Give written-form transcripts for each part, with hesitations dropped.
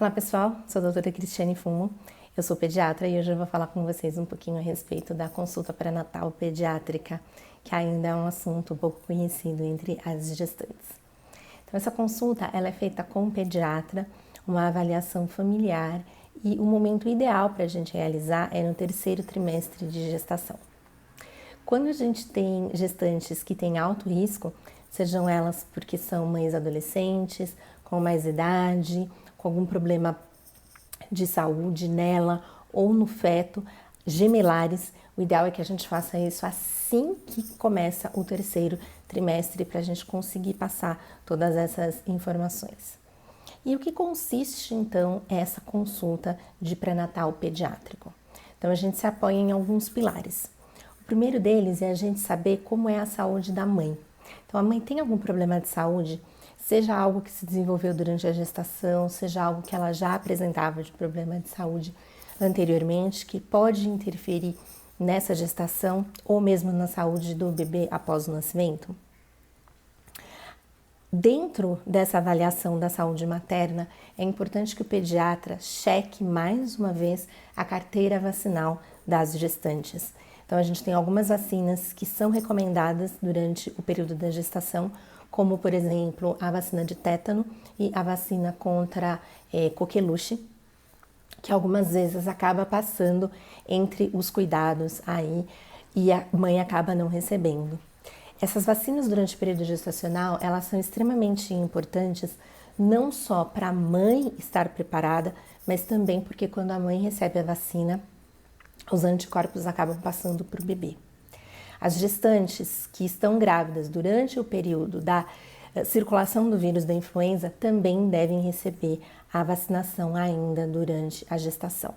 Olá pessoal, sou a doutora Cristiane Fumo, eu sou pediatra e hoje eu vou falar com vocês um pouquinho a respeito da consulta pré-natal pediátrica, que ainda é um assunto pouco conhecido entre as gestantes. Então essa consulta ela é feita com o pediatra, uma avaliação familiar e o momento ideal para a gente realizar é no terceiro trimestre de gestação. Quando a gente tem gestantes que têm alto risco, sejam elas porque são mães adolescentes, com mais idade, com algum problema de saúde nela ou no feto, gemelares, o ideal é que a gente faça isso assim que começa o terceiro trimestre para a gente conseguir passar todas essas informações. E o que consiste então essa consulta de pré-natal pediátrico? Então a gente se apoia em alguns pilares. O primeiro deles é a gente saber como é a saúde da mãe. Então a mãe tem algum problema de saúde? Seja algo que se desenvolveu durante a gestação, seja algo que ela já apresentava de problema de saúde anteriormente, que pode interferir nessa gestação ou mesmo na saúde do bebê após o nascimento. Dentro dessa avaliação da saúde materna, é importante que o pediatra cheque mais uma vez a carteira vacinal das gestantes. Então, a gente tem algumas vacinas que são recomendadas durante o período da gestação, como, por exemplo, a vacina de tétano e a vacina contra coqueluche, que algumas vezes acaba passando entre os cuidados aí e a mãe acaba não recebendo. Essas vacinas durante o período gestacional, elas são extremamente importantes, não só para a mãe estar preparada, mas também porque quando a mãe recebe a vacina, os anticorpos acabam passando para o bebê. As gestantes que estão grávidas durante o período da circulação do vírus da influenza também devem receber a vacinação ainda durante a gestação.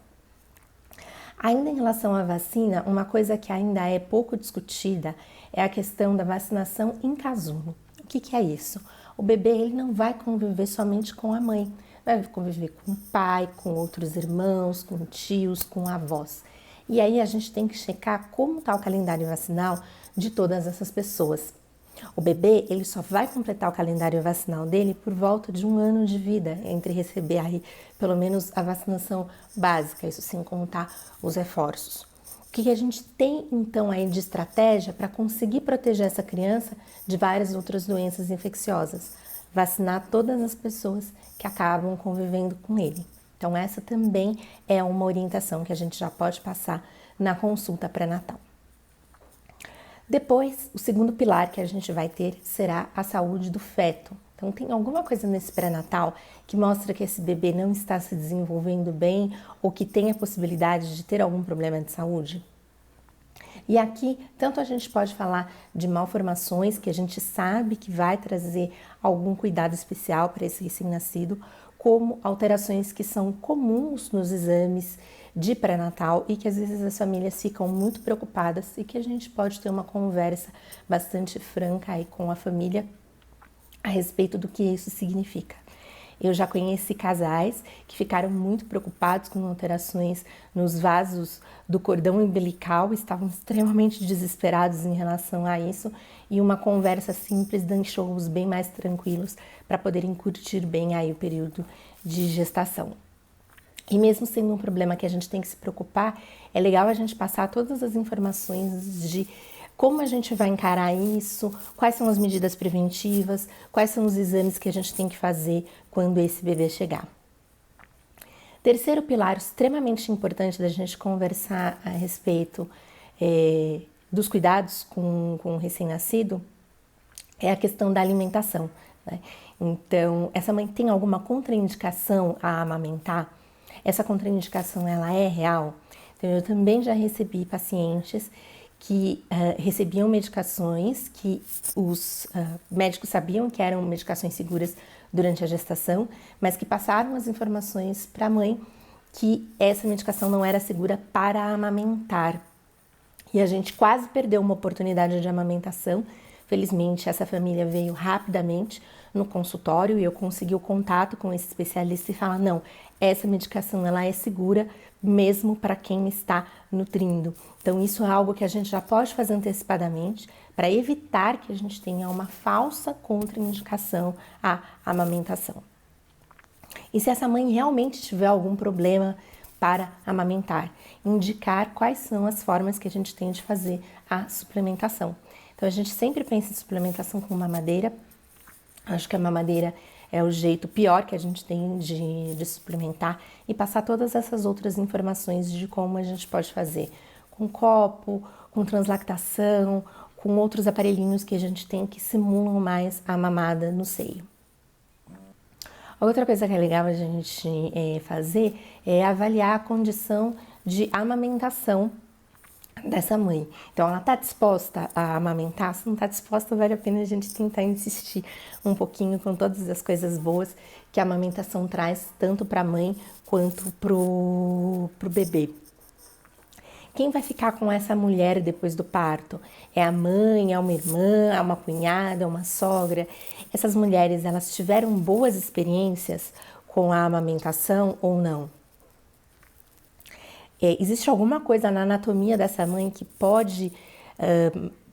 Ainda em relação à vacina, uma coisa que ainda é pouco discutida é a questão da vacinação em casulo. O que é isso? O bebê ele não vai conviver somente com a mãe, vai conviver com o pai, com outros irmãos, com tios, com avós. E aí a gente tem que checar como está o calendário vacinal de todas essas pessoas. O bebê ele só vai completar o calendário vacinal dele por volta de 1 ano de vida, entre receber aí pelo menos a vacinação básica, isso sem contar os reforços. O que a gente tem então aí de estratégia para conseguir proteger essa criança de várias outras doenças infecciosas? Vacinar todas as pessoas que acabam convivendo com ele. Então essa também é uma orientação que a gente já pode passar na consulta pré-natal. Depois, o segundo pilar que a gente vai ter será a saúde do feto. Então tem alguma coisa nesse pré-natal que mostra que esse bebê não está se desenvolvendo bem ou que tem a possibilidade de ter algum problema de saúde? E aqui, tanto a gente pode falar de malformações, que a gente sabe que vai trazer algum cuidado especial para esse recém-nascido, como alterações que são comuns nos exames de pré-natal e que às vezes as famílias ficam muito preocupadas e que a gente pode ter uma conversa bastante franca aí com a família a respeito do que isso significa. Eu já conheci casais que ficaram muito preocupados com alterações nos vasos do cordão umbilical, estavam extremamente desesperados em relação a isso e uma conversa simples deixou-os bem mais tranquilos para poderem curtir bem aí o período de gestação. E mesmo sendo um problema que a gente tem que se preocupar, é legal a gente passar todas as informações de como a gente vai encarar isso, quais são as medidas preventivas, quais são os exames que a gente tem que fazer quando esse bebê chegar. Terceiro pilar extremamente importante da gente conversar a respeito dos cuidados com o recém-nascido é a questão da alimentação, né? Então, essa mãe tem alguma contraindicação a amamentar? Essa contraindicação ela é real? Então, eu também já recebi pacientes que recebiam medicações que os médicos sabiam que eram medicações seguras durante a gestação, mas que passaram as informações para a mãe que essa medicação não era segura para amamentar. E a gente quase perdeu uma oportunidade de amamentação. Felizmente, essa família veio rapidamente no consultório e eu consegui o contato com esse especialista e falar, não, essa medicação ela é segura mesmo para quem está nutrindo. Então, isso é algo que a gente já pode fazer antecipadamente para evitar que a gente tenha uma falsa contraindicação à amamentação. E se essa mãe realmente tiver algum problema para amamentar, indicar quais são as formas que a gente tem de fazer a suplementação. Então a gente sempre pensa em suplementação com mamadeira. Acho que a mamadeira é o jeito pior que a gente tem de suplementar e passar todas essas outras informações de como a gente pode fazer com copo, com translactação, com outros aparelhinhos que a gente tem que simulam mais a mamada no seio. Outra coisa que é legal a gente fazer é avaliar a condição de amamentação dessa mãe. Então, ela está disposta a amamentar? Se não está disposta, vale a pena a gente tentar insistir um pouquinho com todas as coisas boas que a amamentação traz, tanto para a mãe quanto pro bebê. Quem vai ficar com essa mulher depois do parto? É a mãe, é uma irmã, é uma cunhada, é uma sogra? Essas mulheres, elas tiveram boas experiências com a amamentação ou não? Existe alguma coisa na anatomia dessa mãe que pode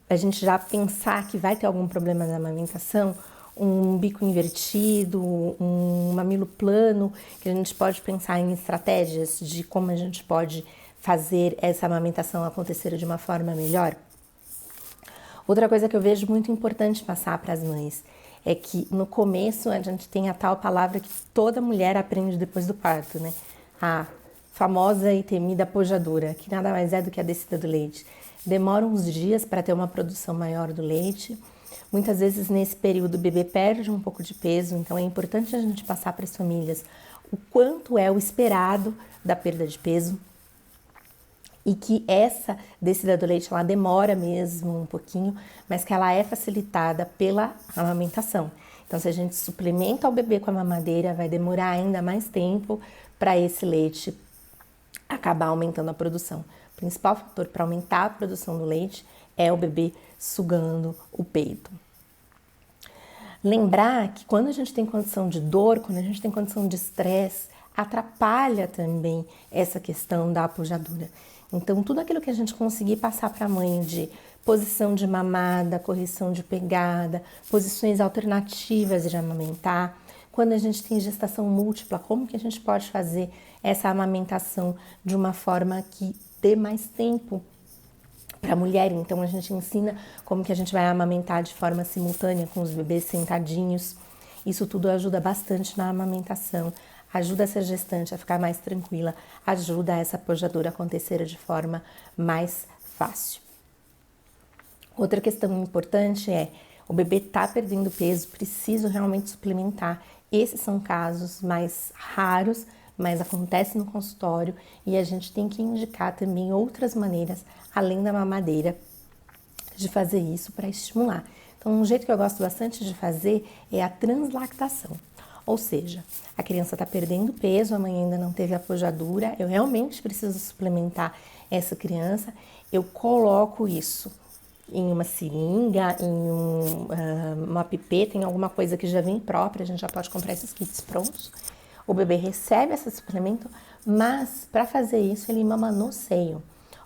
a gente já pensar que vai ter algum problema na amamentação? Um bico invertido, um mamilo plano, que a gente pode pensar em estratégias de como a gente pode fazer essa amamentação acontecer de uma forma melhor? Outra coisa que eu vejo muito importante passar para as mães é que no começo a gente tem a tal palavra que toda mulher aprende depois do parto, né? A famosa e temida pojadura, que nada mais é do que a descida do leite. Demora uns dias para ter uma produção maior do leite. Muitas vezes nesse período o bebê perde um pouco de peso, então é importante a gente passar para as famílias o quanto é o esperado da perda de peso e que essa descida do leite ela demora mesmo um pouquinho, mas que ela é facilitada pela amamentação. Então, se a gente suplementa o bebê com a mamadeira, vai demorar ainda mais tempo para esse leite acabar aumentando a produção. O principal fator para aumentar a produção do leite é o bebê sugando o peito. Lembrar que quando a gente tem condição de dor, quando a gente tem condição de estresse, atrapalha também essa questão da pojadura. Então, tudo aquilo que a gente conseguir passar para a mãe de posição de mamada, correção de pegada, posições alternativas de amamentar. Quando a gente tem gestação múltipla, como que a gente pode fazer essa amamentação de uma forma que dê mais tempo para a mulher? Então, a gente ensina como que a gente vai amamentar de forma simultânea com os bebês sentadinhos. Isso tudo ajuda bastante na amamentação, ajuda essa gestante a ficar mais tranquila, ajuda essa pojadura a acontecer de forma mais fácil. Outra questão importante é, o bebê está perdendo peso, preciso realmente suplementar. Esses são casos mais raros, mas acontece no consultório e a gente tem que indicar também outras maneiras, além da mamadeira, de fazer isso para estimular. Então, um jeito que eu gosto bastante de fazer é a translactação. Ou seja, a criança está perdendo peso, a mãe ainda não teve a pojadura, eu realmente preciso suplementar essa criança, eu coloco isso em uma seringa, em uma pipeta, em alguma coisa que já vem própria, a gente já pode comprar esses kits prontos. O bebê recebe esse suplemento, mas para fazer isso ele mama no seio.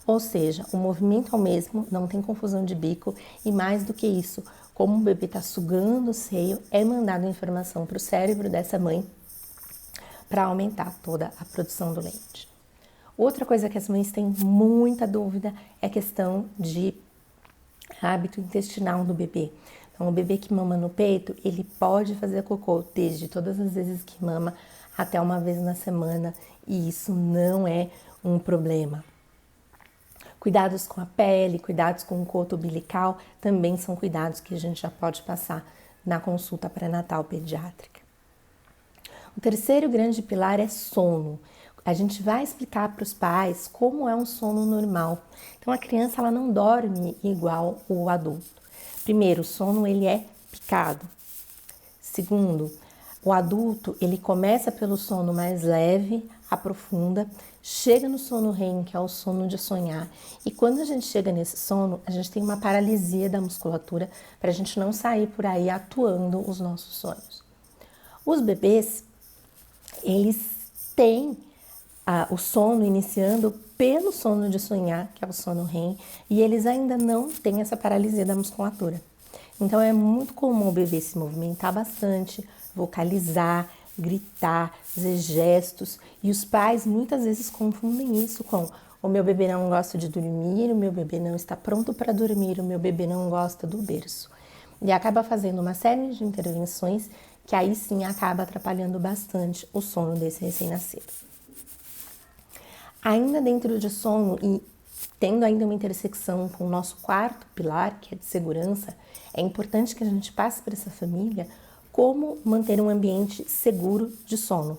Ou seja, o movimento é o mesmo, não tem confusão de bico e mais do que isso, como o bebê está sugando o seio, é mandado informação para o cérebro dessa mãe para aumentar toda a produção do leite. Outra coisa que as mães têm muita dúvida é a questão de hábito intestinal do bebê. Então, o bebê que mama no peito, ele pode fazer cocô desde todas as vezes que mama até uma vez na semana e isso não é um problema. Cuidados com a pele, cuidados com o coto umbilical também são cuidados que a gente já pode passar na consulta pré-natal pediátrica. O terceiro grande pilar é sono. A gente vai explicar para os pais como é um sono normal. Então, a criança ela não dorme igual o adulto. Primeiro, o sono ele é picado. Segundo, o adulto ele começa pelo sono mais leve, aprofunda, chega no sono REM, que é o sono de sonhar. E quando a gente chega nesse sono, a gente tem uma paralisia da musculatura para a gente não sair por aí atuando os nossos sonhos. Os bebês, eles têm o sono iniciando pelo sono de sonhar, que é o sono REM, e eles ainda não têm essa paralisia da musculatura. Então, é muito comum o bebê se movimentar bastante, vocalizar, gritar, fazer gestos, e os pais muitas vezes confundem isso com: o meu bebê não gosta de dormir, o meu bebê não está pronto para dormir, o meu bebê não gosta do berço. E acaba fazendo uma série de intervenções que aí sim acaba atrapalhando bastante o sono desse recém-nascido. Ainda dentro de sono e tendo ainda uma intersecção com o nosso quarto pilar, que é de segurança, é importante que a gente passe para essa família como manter um ambiente seguro de sono.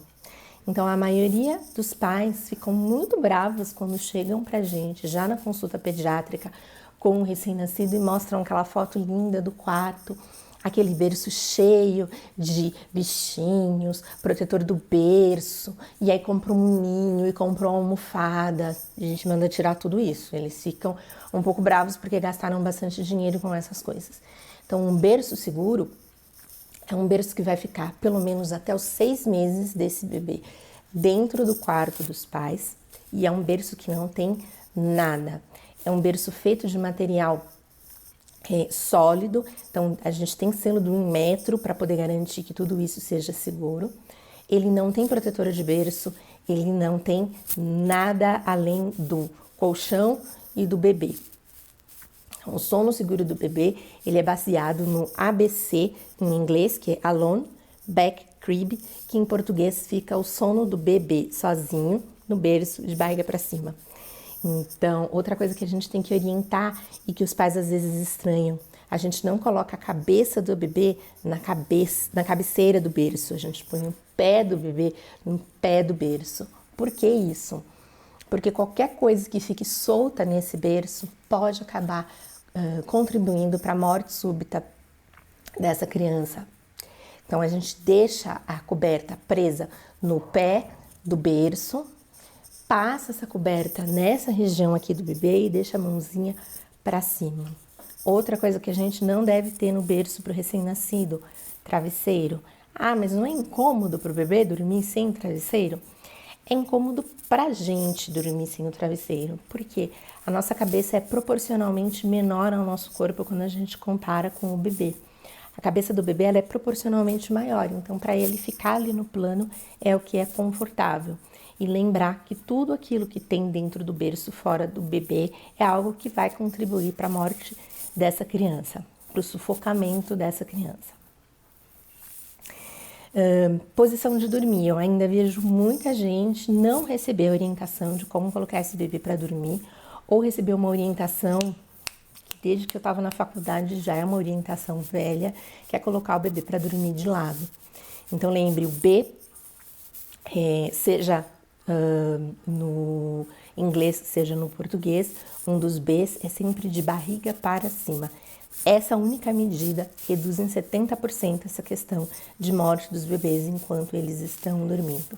Então, a maioria dos pais ficam muito bravos quando chegam pra gente, já na consulta pediátrica, com um recém-nascido e mostram aquela foto linda do quarto, aquele berço cheio de bichinhos, protetor do berço, e aí compra um ninho e compra uma almofada. A gente manda tirar tudo isso. Eles ficam um pouco bravos porque gastaram bastante dinheiro com essas coisas. Então, um berço seguro é um berço que vai ficar pelo menos até os 6 meses desse bebê dentro do quarto dos pais, e é um berço que não tem nada. É um berço feito de material sólido, então a gente tem selo do 1 metro para poder garantir que tudo isso seja seguro. Ele não tem protetora de berço, ele não tem nada além do colchão e do bebê. O sono seguro do bebê, ele é baseado no ABC em inglês, que é Alone Back Crib, que em português fica o sono do bebê sozinho no berço de barriga para cima. Então, outra coisa que a gente tem que orientar e que os pais às vezes estranham, a gente não coloca a cabeça do bebê na cabeceira do berço, a gente põe o pé do bebê no pé do berço. Por que isso? Porque qualquer coisa que fique solta nesse berço pode acabar contribuindo para a morte súbita dessa criança. Então, a gente deixa a coberta presa no pé do berço, passa essa coberta nessa região aqui do bebê e deixa a mãozinha para cima. Outra coisa que a gente não deve ter no berço para o recém-nascido: travesseiro. Ah, mas não é incômodo para o bebê dormir sem travesseiro? É incômodo para a gente dormir sem o travesseiro, porque a nossa cabeça é proporcionalmente menor ao nosso corpo quando a gente compara com o bebê. A cabeça do bebê ela é proporcionalmente maior, então para ele ficar ali no plano é o que é confortável. E lembrar que tudo aquilo que tem dentro do berço, fora do bebê, é algo que vai contribuir para a morte dessa criança, para o sufocamento dessa criança. Posição de dormir. Eu ainda vejo muita gente não receber orientação de como colocar esse bebê para dormir, ou receber uma orientação que desde que eu estava na faculdade já é uma orientação velha, que é colocar o bebê para dormir de lado. Então lembre, o B, seja no inglês, seja no português, um dos Bs é sempre de barriga para cima. Essa única medida reduz em 70% essa questão de morte dos bebês enquanto eles estão dormindo.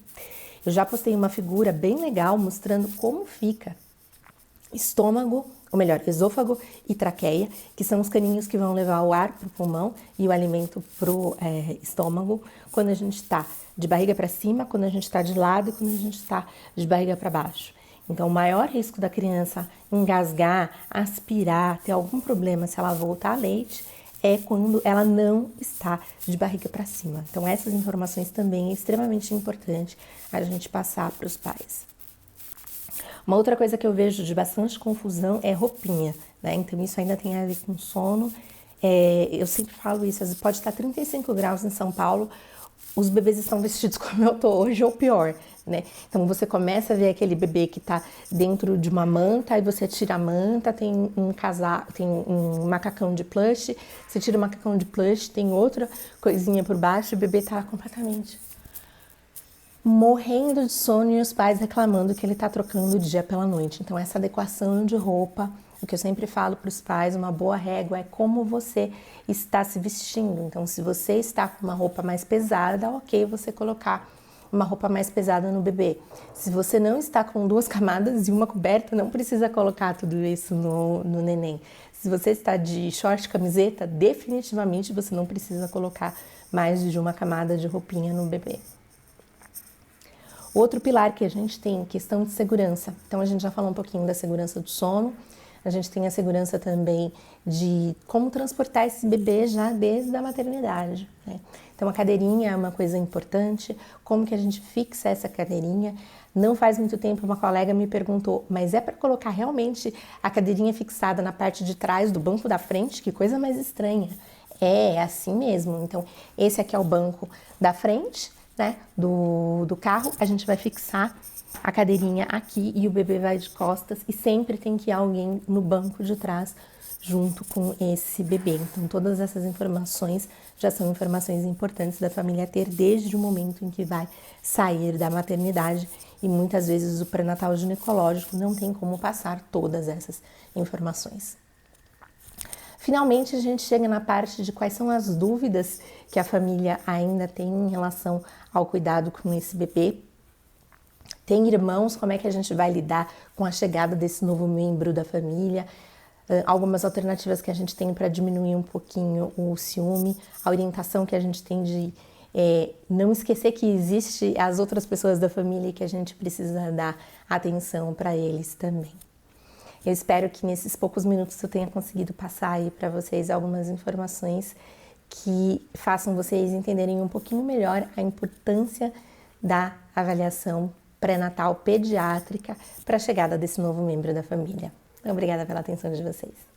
Eu já postei uma figura bem legal mostrando como fica estômago, ou melhor, esôfago e traqueia, que são os caninhos que vão levar o ar para o pulmão e o alimento para o estômago quando a gente está de barriga para cima, quando a gente está de lado e quando a gente está de barriga para baixo. Então, o maior risco da criança engasgar, aspirar, ter algum problema se ela voltar a leite é quando ela não está de barriga para cima. Então, essas informações também é extremamente importante a gente passar para os pais. Uma outra coisa que eu vejo de bastante confusão é roupinha, né? Então, isso ainda tem a ver com sono. Eu sempre falo isso, pode estar 35 graus em São Paulo, os bebês estão vestidos como eu tô hoje ou pior, né? Então você começa a ver aquele bebê que tá dentro de uma manta, aí você tira a manta, tem um casaco, tem um macacão de plush, você tira o macacão de plush, tem outra coisinha por baixo, o bebê tá completamente morrendo de sono e os pais reclamando que ele tá trocando o dia pela noite. Então essa adequação de roupa, o que eu sempre falo para os pais, uma boa régua é como você está se vestindo. Então, se você está com uma roupa mais pesada, ok, você colocar uma roupa mais pesada no bebê. Se você não está com 2 camadas e uma coberta, não precisa colocar tudo isso no neném. Se você está de short, camiseta, definitivamente você não precisa colocar mais de uma camada de roupinha no bebê. Outro pilar que a gente tem, questão de segurança. Então, a gente já falou um pouquinho da segurança do sono, a gente tem a segurança também de como transportar esse bebê já desde a maternidade, né? Então a cadeirinha é uma coisa importante, como que a gente fixa essa cadeirinha. Não faz muito tempo uma colega me perguntou, mas é para colocar realmente a cadeirinha fixada na parte de trás do banco da frente? Que coisa mais estranha. É assim mesmo. Então esse aqui é o banco da frente, né, do carro. A gente vai fixar a cadeirinha aqui e o bebê vai de costas e sempre tem que ir alguém no banco de trás junto com esse bebê. Então todas essas informações já são informações importantes da família ter desde o momento em que vai sair da maternidade, e muitas vezes o pré-natal ginecológico não tem como passar todas essas informações. Finalmente, a gente chega na parte de quais são as dúvidas que a família ainda tem em relação ao cuidado com esse bebê. Tem irmãos, como é que a gente vai lidar com a chegada desse novo membro da família? Algumas alternativas que a gente tem para diminuir um pouquinho o ciúme, a orientação que a gente tem de não esquecer que existe as outras pessoas da família e que a gente precisa dar atenção para eles também. Eu espero que nesses poucos minutos eu tenha conseguido passar aí para vocês algumas informações que façam vocês entenderem um pouquinho melhor a importância da avaliação pré-natal pediátrica para a chegada desse novo membro da família. Obrigada pela atenção de vocês.